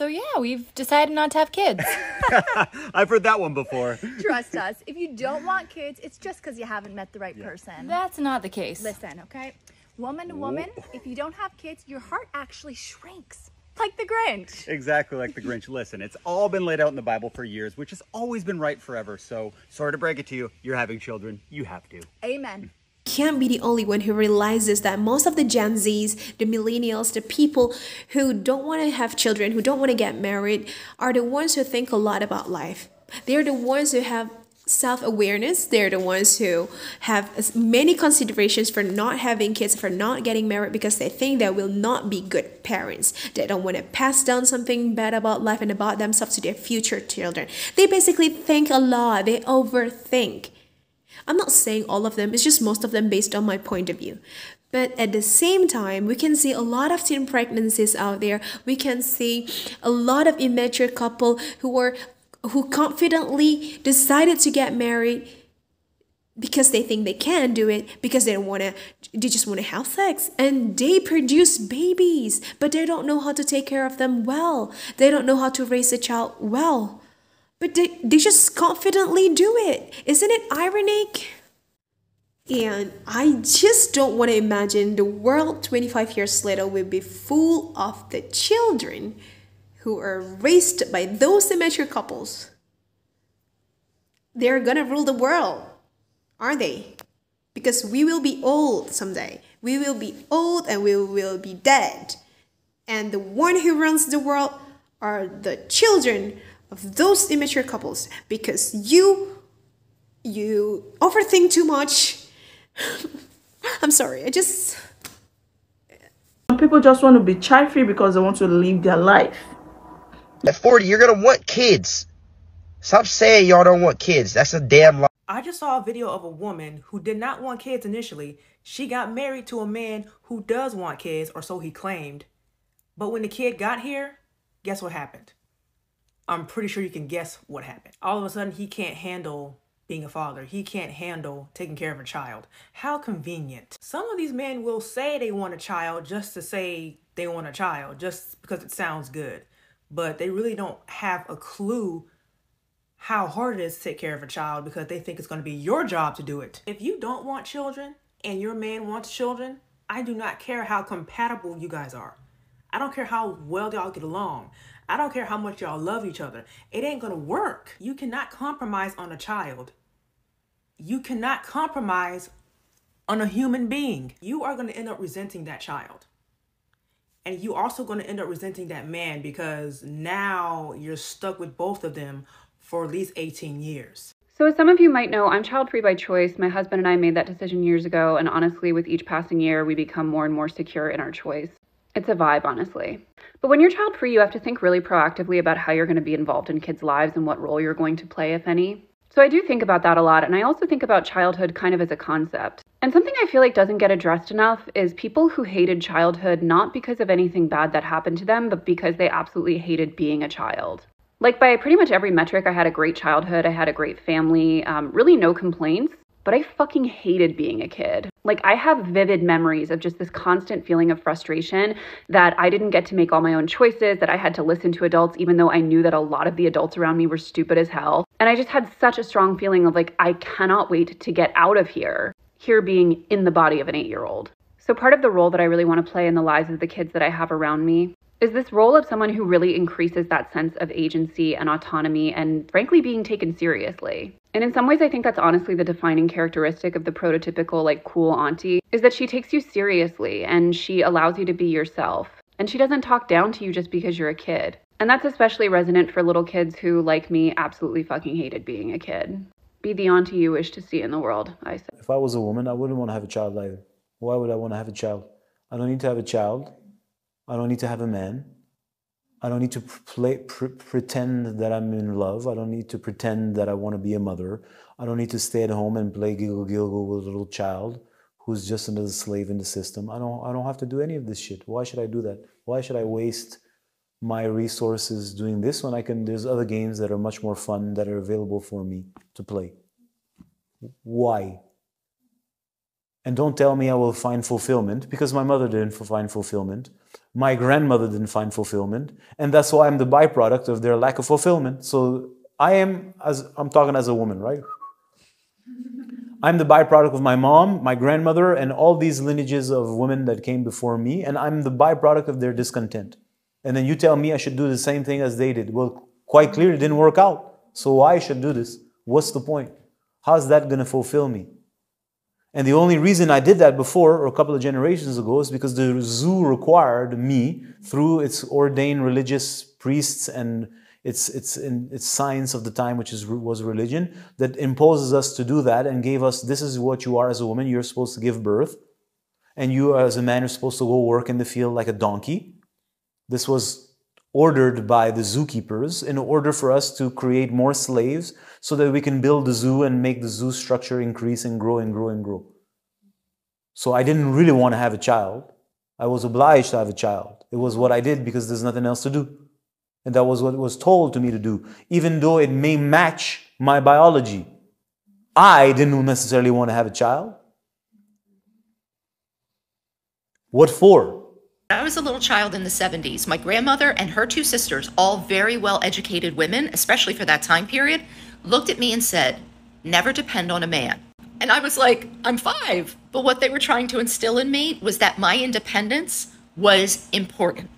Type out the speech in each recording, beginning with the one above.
So yeah, we've decided not to have kids. I've heard that one before. Trust us, if you don't want kids, it's just because you haven't met the right person. That's not the case. Listen, okay? Woman to woman, if you don't have kids, your heart actually shrinks. Like the Grinch. Exactly like the Grinch. Listen, it's all been laid out in the Bible for years, which has always been right forever. So, sorry to break it to you, you're having children. You have to. Amen. Can't be the only one who realizes that most of the Gen Zs, the millennials, the people who don't want to have children, who don't want to get married, are the ones who think a lot about life. They're the ones who have self-awareness. They're the ones who have as many considerations for not having kids, for not getting married, because they think they will not be good parents. They don't want to pass down something bad about life and about themselves to their future children. They basically think a lot. They overthink. I'm not saying all of them, it's just most of them based on my point of view. But at the same time, we can see a lot of teen pregnancies out there. We can see a lot of immature couple who confidently decided to get married because they think they can do it, because they just want to have sex, and they produce babies, but they don't know how to take care of them well. They don't know how to raise a child well. But they just confidently do it. Isn't it ironic? And I just don't want to imagine the world 25 years later will be full of the children who are raised by those immature couples. They're gonna rule the world, aren't they? Because we will be old someday. We will be old and we will be dead. And the one who runs the world are the children of those immature couples, because you overthink too much. I'm sorry, Some people just want to be child-free because they want to live their life. At 40, you're gonna want kids. Stop saying y'all don't want kids. That's a damn lie. I just saw a video of a woman who did not want kids initially. She got married to a man who does want kids, or so he claimed. But when the kid got here, guess what happened? I'm pretty sure you can guess what happened. All of a sudden, he can't handle being a father. He can't handle taking care of a child. How convenient. Some of these men will say they want a child just to say they want a child, just because it sounds good. But they really don't have a clue how hard it is to take care of a child, because they think it's going to be your job to do it. If you don't want children and your man wants children, I do not care how compatible you guys are. I don't care how well y'all get along. I don't care how much y'all love each other. It ain't gonna work. You cannot compromise on a child. You cannot compromise on a human being. You are gonna end up resenting that child. And you also gonna end up resenting that man, because now you're stuck with both of them for at least 18 years. So as some of you might know, I'm child-free by choice. My husband and I made that decision years ago, and honestly, with each passing year, we become more and more secure in our choice. It's a vibe, honestly. But when you're child-free, you have to think really proactively about how you're going to be involved in kids' lives and what role you're going to play, if any. So I do think about that a lot, and I also think about childhood kind of as a concept. And something I feel like doesn't get addressed enough is people who hated childhood not because of anything bad that happened to them, but because they absolutely hated being a child. Like, by pretty much every metric, I had a great childhood, I had a great family, really no complaints, but I fucking hated being a kid. Like, I have vivid memories of just this constant feeling of frustration that I didn't get to make all my own choices, that I had to listen to adults, even though I knew that a lot of the adults around me were stupid as hell. And I just had such a strong feeling of like, I cannot wait to get out of here being in the body of an 8-year-old. So part of the role that I really want to play in the lives of the kids that I have around me is this role of someone who really increases that sense of agency and autonomy and frankly being taken seriously. And in some ways, I think that's honestly the defining characteristic of the prototypical like cool auntie, is that she takes you seriously and she allows you to be yourself. And she doesn't talk down to you just because you're a kid. And that's especially resonant for little kids who, like me, absolutely fucking hated being a kid. Be the auntie you wish to see in the world, I say. If I was a woman, I wouldn't want to have a child either. Why would I want to have a child? I don't need to have a child. I don't need to have a man. I don't need to pretend that I'm in love. I don't need to pretend that I want to be a mother. I don't need to stay at home and play giggle giggle with a little child who's just another slave in the system. I don't have to do any of this shit. Why should I do that? Why should I waste my resources doing this when there's other games that are much more fun that are available for me to play? Why? And don't tell me I will find fulfillment, because my mother didn't find fulfillment. My grandmother didn't find fulfillment. And that's why I'm the byproduct of their lack of fulfillment. So I'm talking as a woman, right? I'm the byproduct of my mom, my grandmother, and all these lineages of women that came before me. And I'm the byproduct of their discontent. And then you tell me I should do the same thing as they did. Well, quite clearly it didn't work out. So why should I do this? What's the point? How's that going to fulfill me? And the only reason I did that before, or a couple of generations ago, is because the zoo required me, through its ordained religious priests and its science of the time, which was religion, that imposes us to do that and gave us, this is what you are as a woman, you're supposed to give birth. And you as a man are supposed to go work in the field like a donkey. This was ordered by the zookeepers in order for us to create more slaves so that we can build the zoo and make the zoo structure increase and grow and grow and grow. So I didn't really want to have a child. I was obliged to have a child. It was what I did because there's nothing else to do. And that was what was told to me to do, even though it may match my biology. I didn't necessarily want to have a child. What for? I was a little child in the 70s. My grandmother and her two sisters, all very well-educated women, especially for that time period, looked at me and said, never depend on a man. And I was like, I'm 5. But what they were trying to instill in me was that my independence was important.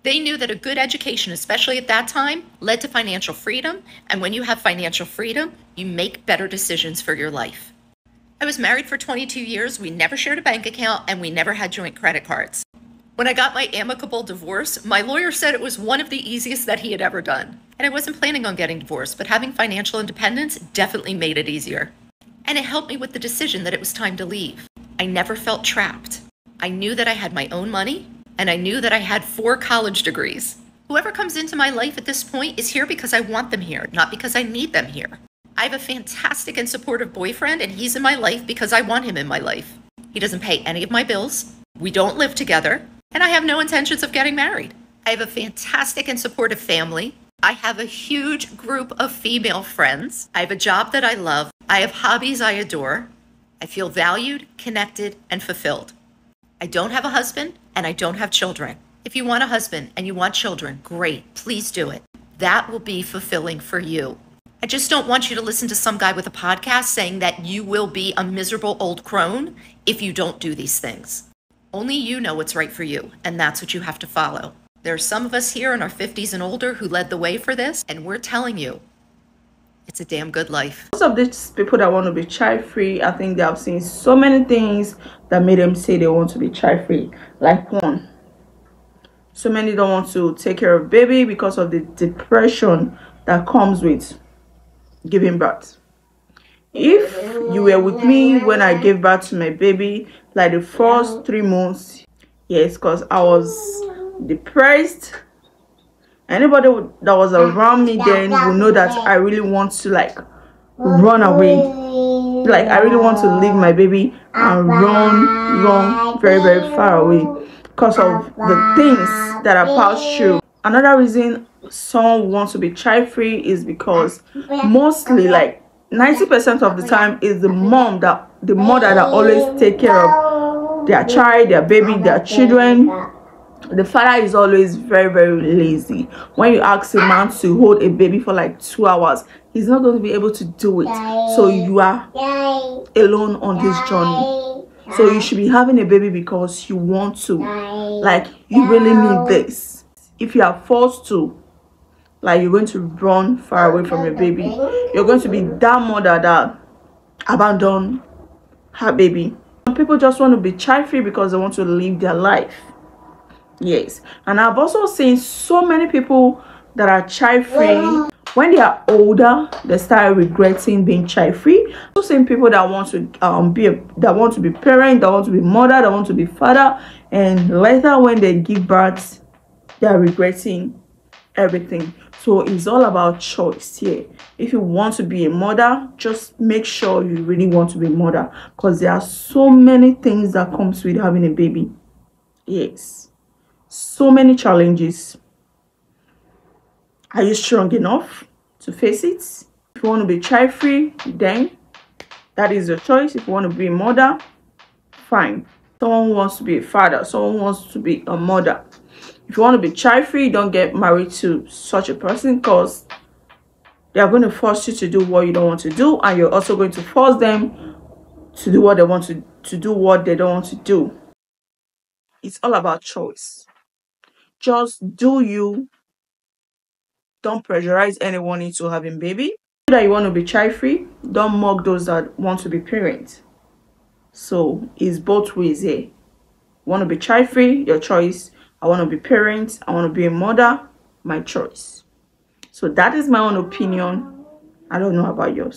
They knew that a good education, especially at that time, led to financial freedom. And when you have financial freedom, you make better decisions for your life. I was married for 22 years. We never shared a bank account and we never had joint credit cards. When I got my amicable divorce, my lawyer said it was one of the easiest that he had ever done. And I wasn't planning on getting divorced, but having financial independence definitely made it easier. And it helped me with the decision that it was time to leave. I never felt trapped. I knew that I had my own money, and I knew that I had 4 college degrees. Whoever comes into my life at this point is here because I want them here, not because I need them here. I have a fantastic and supportive boyfriend, and he's in my life because I want him in my life. He doesn't pay any of my bills. We don't live together. And I have no intentions of getting married. I have a fantastic and supportive family. I have a huge group of female friends. I have a job that I love. I have hobbies I adore. I feel valued, connected, and fulfilled. I don't have a husband, and I don't have children. If you want a husband and you want children, great, please do it. That will be fulfilling for you. I just don't want you to listen to some guy with a podcast saying that you will be a miserable old crone if you don't do these things. Only you know what's right for you, and that's what you have to follow. There are some of us here in our 50s and older who led the way for this, and we're telling you, it's a damn good life. Most of these people that want to be child-free, I think they have seen so many things that made them say they want to be child-free. Like one, so many don't want to take care of baby because of the depression that comes with giving birth. If you were with me when I gave birth to my baby, like the first 3 months, yes, because I was depressed. Anybody that was around me then will know that I really want to like run away. Like I really want to leave my baby and run very, very far away because of the things that I passed through. Another reason some want to be child-free is because mostly like 90% of the time is the mother that always take care of their child, their baby, their children. The father is always very, very lazy. When you ask a man to hold a baby for like 2 hours, he's not going to be able to do it. So you are alone on this journey. So you should be having a baby because you want to, like you really need this. If you are forced to, like you're going to run far away from your baby, you're going to be that mother that abandoned her baby. Some people just want to be child-free because they want to live their life. Yes, and I've also seen so many people that are child-free. When they are older, they start regretting being child-free. I've also seen people that want to be parent, that want to be mother, that want to be father, and later when they give birth, they are regretting everything. So it's all about choice here. If you want to be a mother, just make sure you really want to be a mother, because there are so many things that comes with having a baby. Yes, so many challenges. Are you strong enough to face it? If you want to be child-free, then that is your choice. If you want to be a mother, fine. Someone wants to be a father, someone wants to be a mother. If you want to be child free, don't get married to such a person, because they are going to force you to do what you don't want to do, and you're also going to force them to do what they want to do what they don't want to do. It's all about choice. Just do you. Don't pressurize anyone into having baby. That you want to be child free, don't mock those that want to be parents. So it's both ways here. You want to be child free, your choice. I want to be parent, I want to be a mother, my choice. So that is my own opinion. I don't know about yours.